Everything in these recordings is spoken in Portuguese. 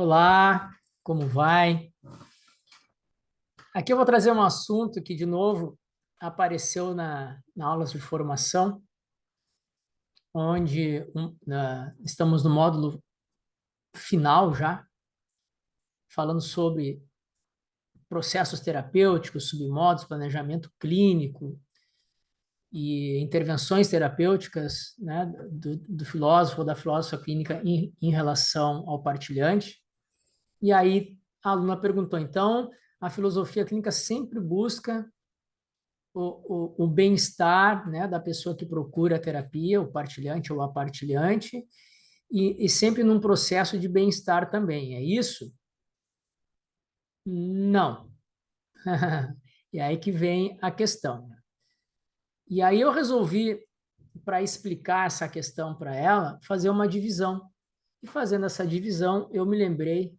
Olá, como vai? Aqui eu vou trazer um assunto que, de novo, apareceu na aulas de formação, onde estamos no módulo final já, falando sobre processos terapêuticos, submodos, planejamento clínico e intervenções terapêuticas, né, do filósofo ou da filósofa clínica em relação ao partilhante. E aí a aluna perguntou, então, a filosofia clínica sempre busca o bem-estar, né, da pessoa que procura a terapia, o partilhante ou a partilhante, e sempre num processo de bem-estar também, é isso? Não. E aí que vem a questão. E aí eu resolvi, para explicar essa questão para ela, fazer uma divisão. E fazendo essa divisão, eu me lembrei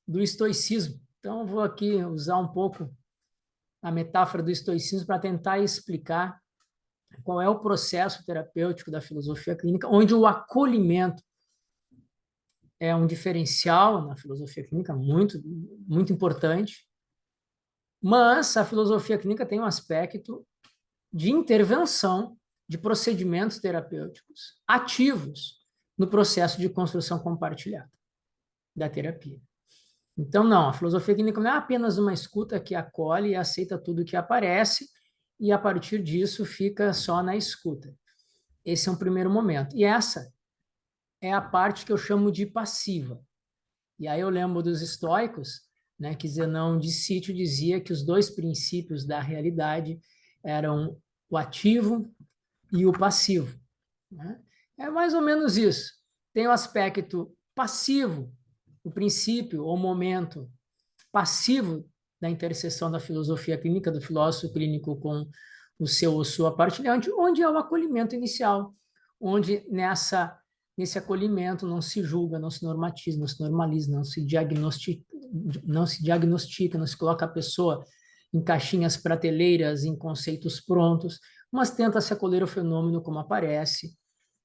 do estoicismo. Então, eu vou aqui usar um pouco a metáfora do estoicismo para tentar explicar qual é o processo terapêutico da filosofia clínica, onde o acolhimento é um diferencial na filosofia clínica muito importante, mas a filosofia clínica tem um aspecto de intervenção de procedimentos terapêuticos ativos no processo de construção compartilhada da terapia. Então, não, a filosofia clínica não é apenas uma escuta que acolhe e aceita tudo que aparece e, a partir disso, fica só na escuta. Esse é um primeiro momento. E essa é a parte que eu chamo de passiva. E aí eu lembro dos estoicos, né, que Zenão de Sítio dizia que os dois princípios da realidade eram o ativo e o passivo, né? É mais ou menos isso. Tem o aspecto passivo, o princípio ou momento passivo da interseção da filosofia clínica, do filósofo clínico com o seu ou sua partilhante, onde é o acolhimento inicial, onde nesse acolhimento não se julga, não se normatiza, não se normaliza, não se coloca a pessoa em caixinhas prateleiras, em conceitos prontos, mas tenta se acolher o fenômeno como aparece,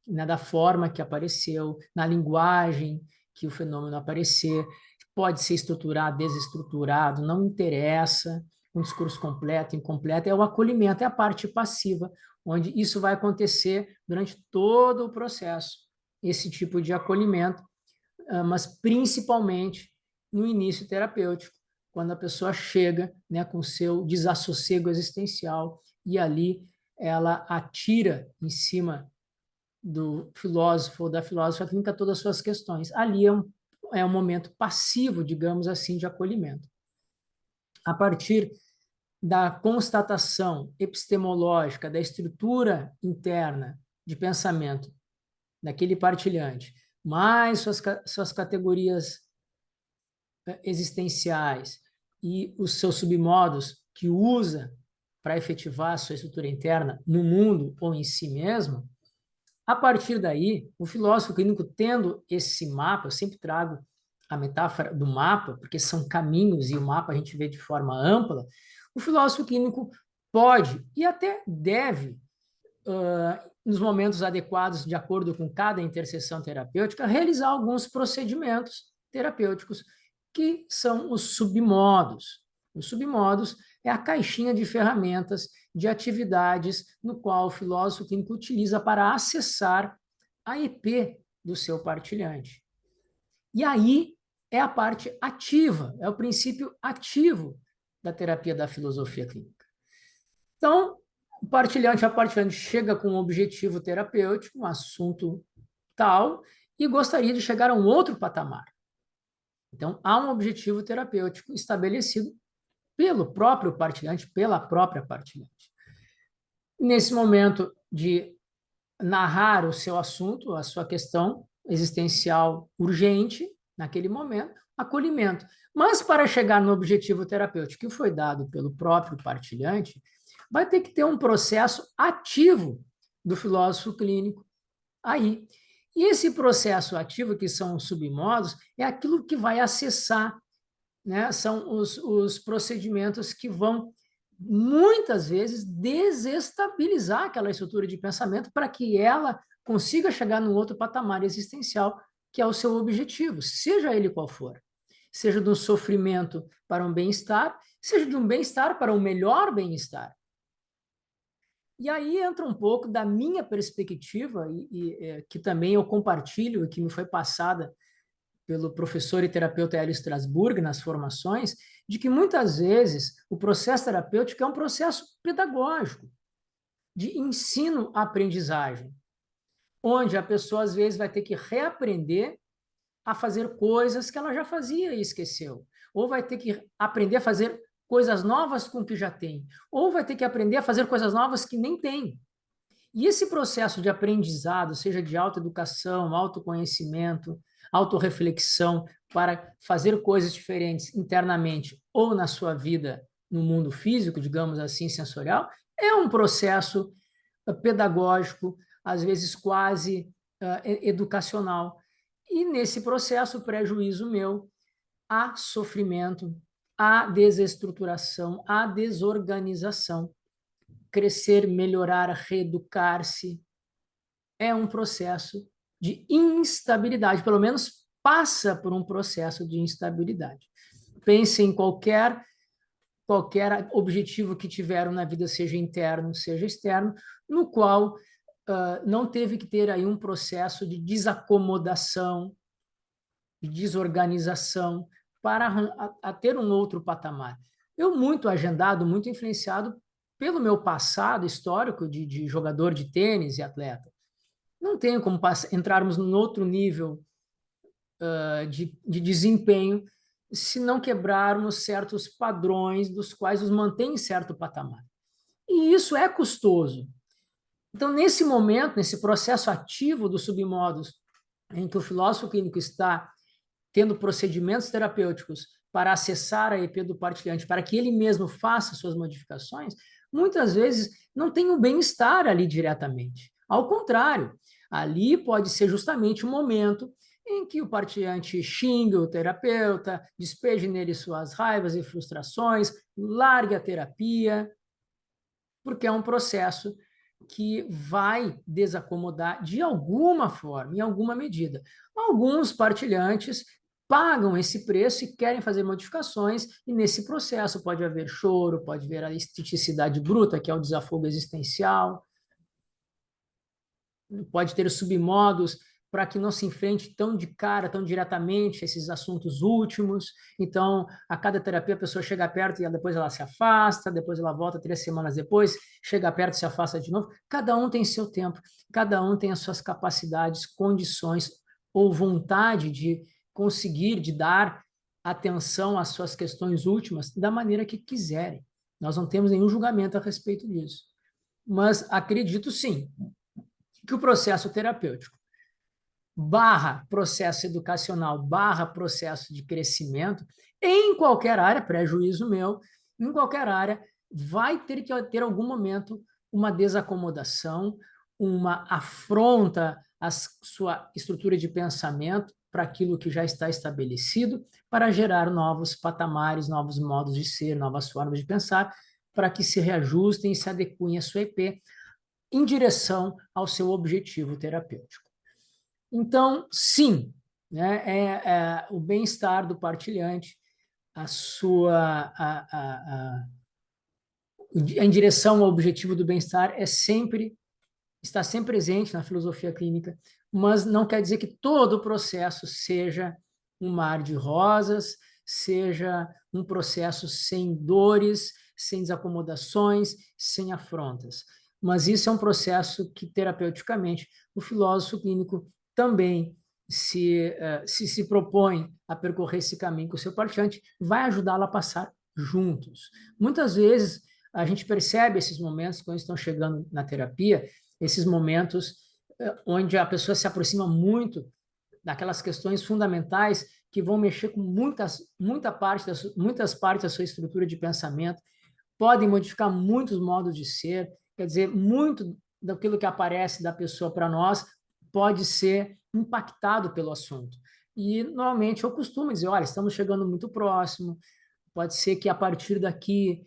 né, da forma que apareceu, na linguagem que o fenômeno aparecer, pode ser estruturado, desestruturado, não interessa, um discurso completo, incompleto, é o acolhimento, é a parte passiva, onde isso vai acontecer durante todo o processo, esse tipo de acolhimento, mas principalmente no início terapêutico, quando a pessoa chega, né, com seu desassossego existencial e ali ela atira em cima do filósofo ou da filósofa clínica todas as suas questões. Ali é um momento passivo, digamos assim, de acolhimento. A partir da constatação epistemológica da estrutura interna de pensamento daquele partilhante, mais suas categorias existenciais e os seus submodos que usa para efetivar a sua estrutura interna no mundo ou em si mesmo, a partir daí, o filósofo clínico tendo esse mapa, eu sempre trago a metáfora do mapa, porque são caminhos e o mapa a gente vê de forma ampla, o filósofo clínico pode e até deve, nos momentos adequados, de acordo com cada interseção terapêutica, realizar alguns procedimentos terapêuticos, que são os submodos. Os submodos é a caixinha de ferramentas, de atividades, no qual o filósofo clínico utiliza para acessar a EP do seu partilhante. E aí é a parte ativa, é o princípio ativo da terapia da filosofia clínica. Então, o partilhante, a partilhante chega com um objetivo terapêutico, um assunto tal, e gostaria de chegar a um outro patamar. Então, há um objetivo terapêutico estabelecido pelo próprio partilhante, pela própria partilhante. Nesse momento de narrar o seu assunto, a sua questão existencial urgente, naquele momento, acolhimento. Mas para chegar no objetivo terapêutico que foi dado pelo próprio partilhante, vai ter que ter um processo ativo do filósofo clínico aí. E esse processo ativo, que são os submodos, é aquilo que vai acessar, né? São os procedimentos que vão, muitas vezes, desestabilizar aquela estrutura de pensamento para que ela consiga chegar num outro patamar existencial, que é o seu objetivo, seja ele qual for. Seja de um sofrimento para um bem-estar, seja de um bem-estar para um melhor bem-estar. E aí entra um pouco da minha perspectiva, que também eu compartilho e que me foi passada pelo professor e terapeuta Hélio Strasberg nas formações, de que muitas vezes o processo terapêutico é um processo pedagógico, de ensino-aprendizagem, onde a pessoa às vezes vai ter que reaprender a fazer coisas que ela já fazia e esqueceu, ou vai ter que aprender a fazer coisas novas com o que já tem, ou vai ter que aprender a fazer coisas novas que nem tem. E esse processo de aprendizado, seja de autoeducação, autoconhecimento, autorreflexão, para fazer coisas diferentes internamente ou na sua vida no mundo físico, digamos assim, sensorial, é um processo pedagógico, às vezes quase educacional. E nesse processo, prejuízo meu, há sofrimento, há desestruturação, há desorganização. Crescer, melhorar, reeducar-se é um processo de instabilidade, pelo menos passa por um processo de instabilidade. Pense em qualquer objetivo que tiveram na vida, seja interno, seja externo, no qual não teve que ter aí um processo de desacomodação, de desorganização, para a ter um outro patamar. Eu muito agendado, muito influenciado pelo meu passado histórico de jogador de tênis e atleta. Não tenho como entrarmos num outro nível de desempenho se não quebrarmos certos padrões dos quais nos mantém em certo patamar. E isso é custoso. Então, nesse momento, nesse processo ativo dos submódulos, em que o filósofo clínico está tendo procedimentos terapêuticos para acessar a EP do partilhante, para que ele mesmo faça suas modificações, muitas vezes não tem o bem-estar ali diretamente. Ao contrário, ali pode ser justamente o momento em que o partilhante xinga o terapeuta, despeje nele suas raivas e frustrações, largue a terapia, porque é um processo que vai desacomodar de alguma forma, em alguma medida. Alguns partilhantes pagam esse preço e querem fazer modificações, e nesse processo pode haver choro, pode haver a esteticidade bruta, que é o desafogo existencial, pode ter submodos para que não se enfrente tão de cara, tão diretamente esses assuntos últimos. Então, a cada terapia a pessoa chega perto e depois ela se afasta, depois ela volta 3 semanas depois, chega perto e se afasta de novo. Cada um tem seu tempo, cada um tem as suas capacidades, condições ou vontade de conseguir, de dar atenção às suas questões últimas da maneira que quiserem. Nós não temos nenhum julgamento a respeito disso. Mas acredito sim que o processo terapêutico barra processo educacional, barra processo de crescimento, em qualquer área, prejuízo meu, em qualquer área, vai ter que ter algum momento uma desacomodação, uma afronta à sua estrutura de pensamento para aquilo que já está estabelecido, para gerar novos patamares, novos modos de ser, novas formas de pensar, para que se reajustem e se adequem à sua EP em direção ao seu objetivo terapêutico. Então, sim, né, o bem-estar do partilhante, em direção ao objetivo do bem-estar está sempre presente na filosofia clínica, mas não quer dizer que todo o processo seja um mar de rosas, seja um processo sem dores, sem desacomodações, sem afrontas. Mas isso é um processo que, terapeuticamente, o filósofo clínico também se propõe a percorrer esse caminho com o seu partilhante, vai ajudá-lo a passar juntos. Muitas vezes, a gente percebe esses momentos, quando estão chegando na terapia, esses momentos onde a pessoa se aproxima muito daquelas questões fundamentais que vão mexer com muitas partes da sua estrutura de pensamento, podem modificar muitos modos de ser, quer dizer, muito daquilo que aparece da pessoa para nós pode ser impactado pelo assunto. E, normalmente, eu costumo dizer, olha, estamos chegando muito próximo, pode ser que, a partir daqui,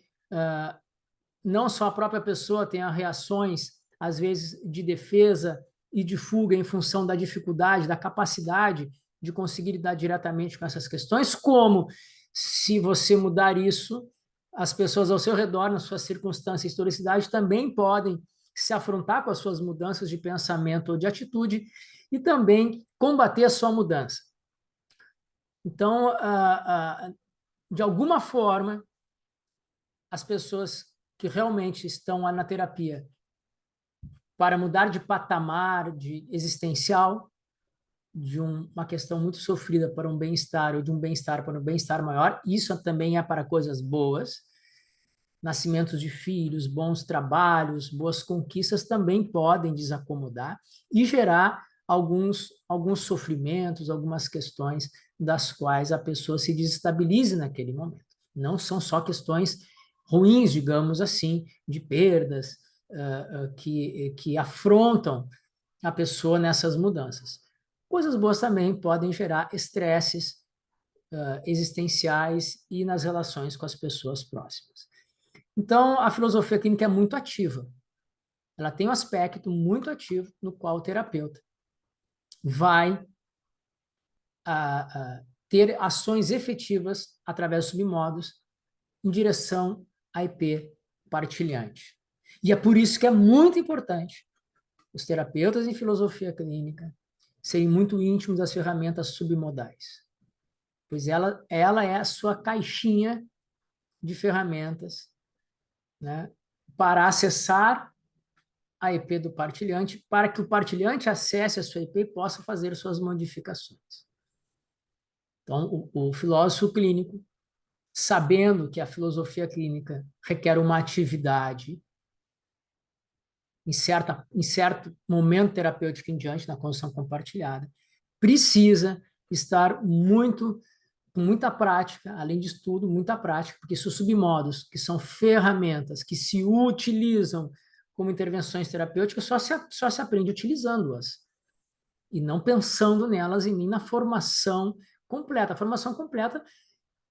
não só a própria pessoa tenha reações, às vezes, de defesa e de fuga em função da dificuldade, da capacidade de conseguir lidar diretamente com essas questões, como se você mudar isso, as pessoas ao seu redor, na sua circunstância e historicidade, também podem se afrontar com as suas mudanças de pensamento ou de atitude e também combater a sua mudança. Então, de alguma forma, as pessoas que realmente estão na terapia para mudar de patamar de existencial, de uma questão muito sofrida para um bem-estar ou de um bem-estar para um bem-estar maior, isso também é para coisas boas. Nascimentos de filhos, bons trabalhos, boas conquistas também podem desacomodar e gerar alguns sofrimentos, algumas questões das quais a pessoa se desestabilize naquele momento. Não são só questões ruins, digamos assim, de perdas que afrontam a pessoa nessas mudanças. Coisas boas também podem gerar estresses existenciais e nas relações com as pessoas próximas. Então, a filosofia clínica é muito ativa. Ela tem um aspecto muito ativo no qual o terapeuta vai ter ações efetivas através dos submodos em direção à IP partilhante. E é por isso que é muito importante os terapeutas em filosofia clínica serem muito íntimos das ferramentas submodais, pois ela é a sua caixinha de ferramentas, né, para acessar a IP do partilhante, para que o partilhante acesse a sua IP e possa fazer suas modificações. Então, o filósofo clínico, sabendo que a filosofia clínica requer uma atividade em certo momento terapêutico em diante, na condução compartilhada, precisa estar com muita prática, além de estudo, muita prática, porque esses submodos, que são ferramentas que se utilizam como intervenções terapêuticas, só se aprende utilizando-as, e não pensando nelas e nem na formação completa. A formação completa,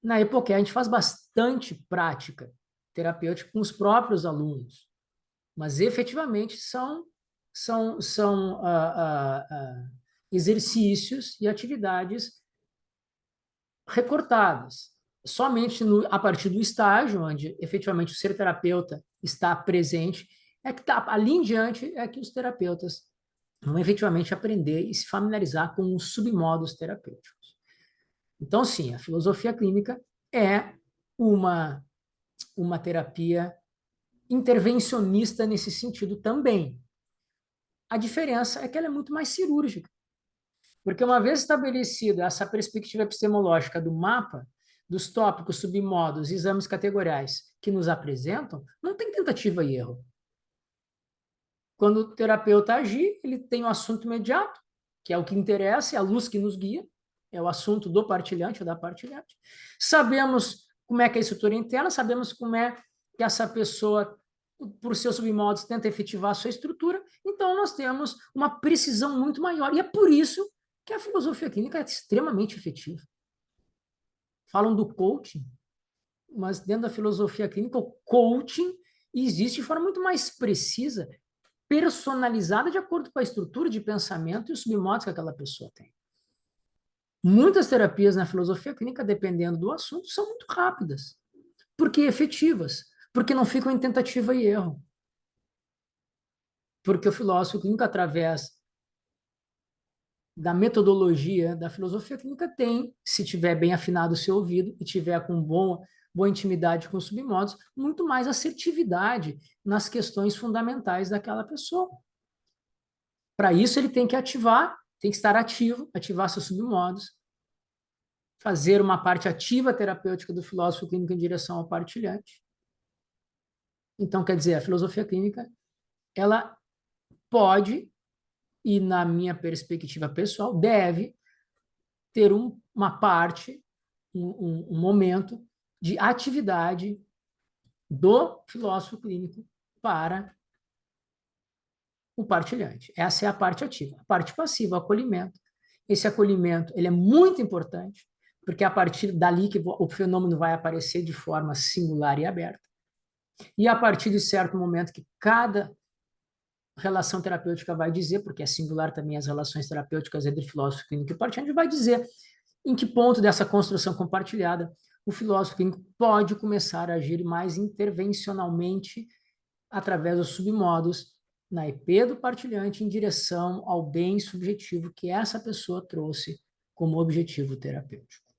na época, a gente faz bastante prática terapêutica com os próprios alunos, mas efetivamente são exercícios e atividades recortadas. Somente a partir do estágio onde efetivamente o ser terapeuta está presente, é que ali em diante é que os terapeutas vão efetivamente aprender e se familiarizar com os submodos terapêuticos. Então, sim, a filosofia clínica é uma terapia intervencionista nesse sentido também. A diferença é que ela é muito mais cirúrgica. Porque uma vez estabelecida essa perspectiva epistemológica do mapa, dos tópicos, submodos, exames categoriais que nos apresentam, não tem tentativa e erro. Quando o terapeuta agir, ele tem um assunto imediato, que é o que interessa, é a luz que nos guia, é o assunto do partilhante ou da partilhante. Sabemos como é que é a estrutura interna, sabemos como é que essa pessoa, por seus submodos, tenta efetivar a sua estrutura, então nós temos uma precisão muito maior. E é por isso que a filosofia clínica é extremamente efetiva. Falam do coaching, mas dentro da filosofia clínica, o coaching existe de forma muito mais precisa, personalizada de acordo com a estrutura de pensamento e os submodos que aquela pessoa tem. Muitas terapias na filosofia clínica, dependendo do assunto, são muito rápidas, porque efetivas, porque não ficam em tentativa e erro. Porque o filósofo clínico, através da metodologia da filosofia clínica, tem, se tiver bem afinado o seu ouvido e tiver com boa intimidade com os submodos, muito mais assertividade nas questões fundamentais daquela pessoa. Para isso, ele tem que tem que estar ativo, ativar seus submodos, fazer uma parte ativa terapêutica do filósofo clínico em direção ao partilhante. Então, quer dizer, a filosofia clínica, ela pode, e na minha perspectiva pessoal, deve ter uma parte, um momento de atividade do filósofo clínico para o partilhante. Essa é a parte ativa. A parte passiva, o acolhimento. Esse acolhimento ele é muito importante, porque é a partir dali que o fenômeno vai aparecer de forma singular e aberta. E a partir de certo momento que cada relação terapêutica vai dizer, porque é singular também as relações terapêuticas entre filósofo clínico e praticante, vai dizer em que ponto dessa construção compartilhada o filósofo clínico pode começar a agir mais intervencionalmente através dos submodos na EP do partilhante em direção ao bem subjetivo que essa pessoa trouxe como objetivo terapêutico.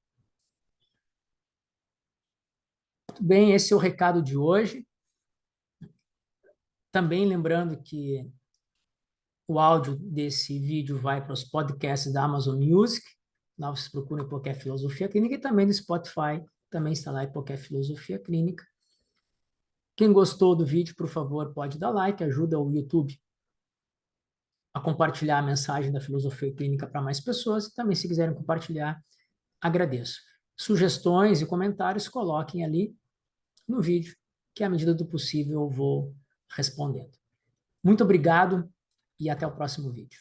Muito bem, esse é o recado de hoje. Também lembrando que o áudio desse vídeo vai para os podcasts da Amazon Music. Lá vocês procuram Hipocé Filosofia Clínica, e também no Spotify, também está lá Hipocé Filosofia Clínica. Quem gostou do vídeo, por favor, pode dar like, ajuda o YouTube a compartilhar a mensagem da filosofia clínica para mais pessoas. E também, se quiserem compartilhar, agradeço. Sugestões e comentários, coloquem ali no vídeo, que à medida do possível eu vou respondendo. Muito obrigado e até o próximo vídeo.